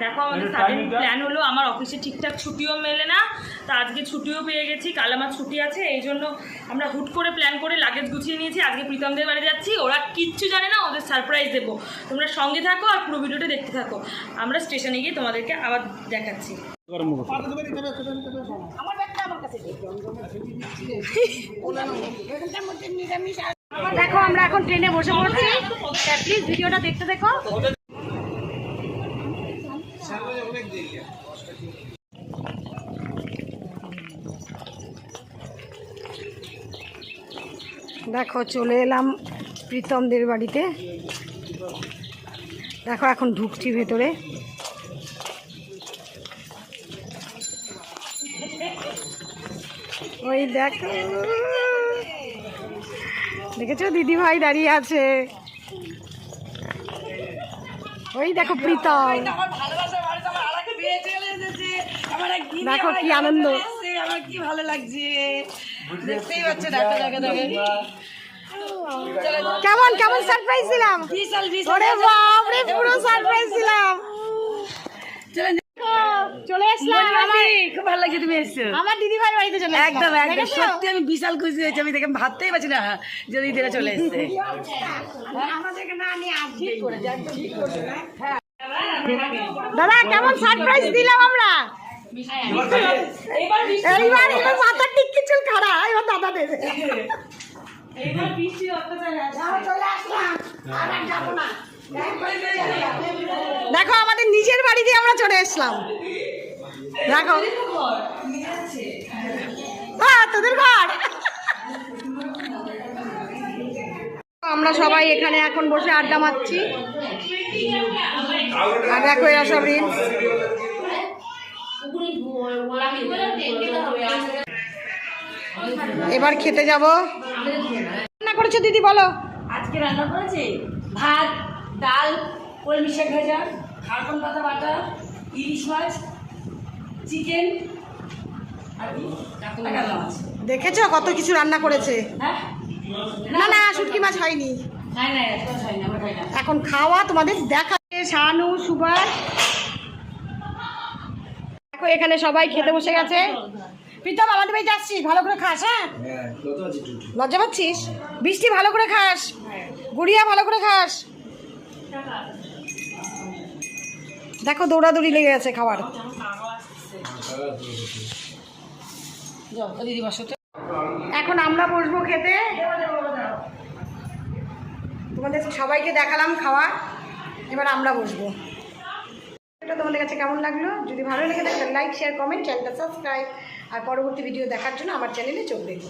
দেখো আমাদের sudden plan হলো, আমার অফিসে ঠিকঠাক ছুটিও মেলে না, তা আজকে ছুটিও পেয়ে গেছি, কাল আমার ছুটি আছে, এই জন্য আমরা হুট করে প্ল্যান করে লাগেজ গুছিয়ে নিয়েছি। আজকে প্রীতমদের বাড়ি যাচ্ছি, ওরা কিচ্ছু জানে না, ওদের সারপ্রাইজ দেবো। তোমরা সঙ্গে থাকো আর পুরো ভিডিওটা দেখতে থাকো। আমরা স্টেশনে গিয়ে তোমাদেরকে আবার দেখাচ্ছি। দেখো আমরা এখন ট্রেনে বসে পড়ছি, প্লিজ ভিডিওটা দেখতে দেখো। দেখো চলে এলাম প্রীতমদের বাড়িতে। দেখো এখন ঢুকছি ভেতরে। ওই দেখো, দেখেছো দিদি ভাই দাঁড়িয়ে আছে। ওই দেখো প্রীতম, দেখো কি আনন্দ, আমার কি ভালো লাগছে, দেখতেই পাচ্ছ। দেখো দেখো দেখো কেমন কেমন সারপ্রাইজ দিলাম, ওরে বাপ রে, পুরো সারপ্রাইজ দিলাম। চলে আসলাম, খুব ভালো লাগছে তুমি এসছো। আমার দিদি ভাই বাড়িতে চলে একদম একদম সত্যি আমি বিশাল খুশি হয়েছি। আমি দেখে ভাবতেই পারছি না যদি দিদিরা চলে এসছে। দাদা কেমন সারপ্রাইজ দিলাম আমরা। এইবার এবার মাথার টিক্কি চুল খাড়া, এবার দাদা দেবে। দেখো আমাদের নিজের বাড়িতে আমরা চলে এসলাম। দেখো তোদের ঘর। আমরা সবাই এখানে এখন বসে আড্ডা মারছি, আর দেখো এরা সব রিলস। এবার খেতে যাব। রান্না করেছো দিদি বলো? আজকে রান্না করেছি ভাত, ডাল, কলমি শাক ভাজা, খারকন পাতা বাটা, ইলিশ মাছ, চিকেন আর কি কাতলা মাছ। দেখেছো কত কিছু রান্না করেছে। হ্যাঁ না না শুটকি মাছ হয়নি, না না এটা খাই না, আমরা খাই না। এখন খাওয়া তোমাদের দেখাচ্ছে। শানু সুগার দেখো এখানে সবাই খেতে বসে গেছে। প্রীতম আমাদের বাড়িতে আসছিস, ভালো করে খাস। হ্যাঁ লজ্জা পাচ্ছিস? বৃষ্টি ভালো করে খাস, গুড়িয়া ভালো করে খাস। দেখো দৌড়াদৌড়ি লেগে গেছে খাবার। এখন আমরা বসবো খেতে। তোমাদের সবাইকে দেখালাম খাওয়া, এবার আমরা বসবো। এটা তোমাদের কাছে কেমন লাগলো? যদি ভালো লেগে থাকে লাইক শেয়ার কমেন্ট, চ্যানেলটা সাবস্ক্রাইব, আর পরবর্তী ভিডিও দেখার জন্য আমার চ্যানেলে চোখ দেখুন।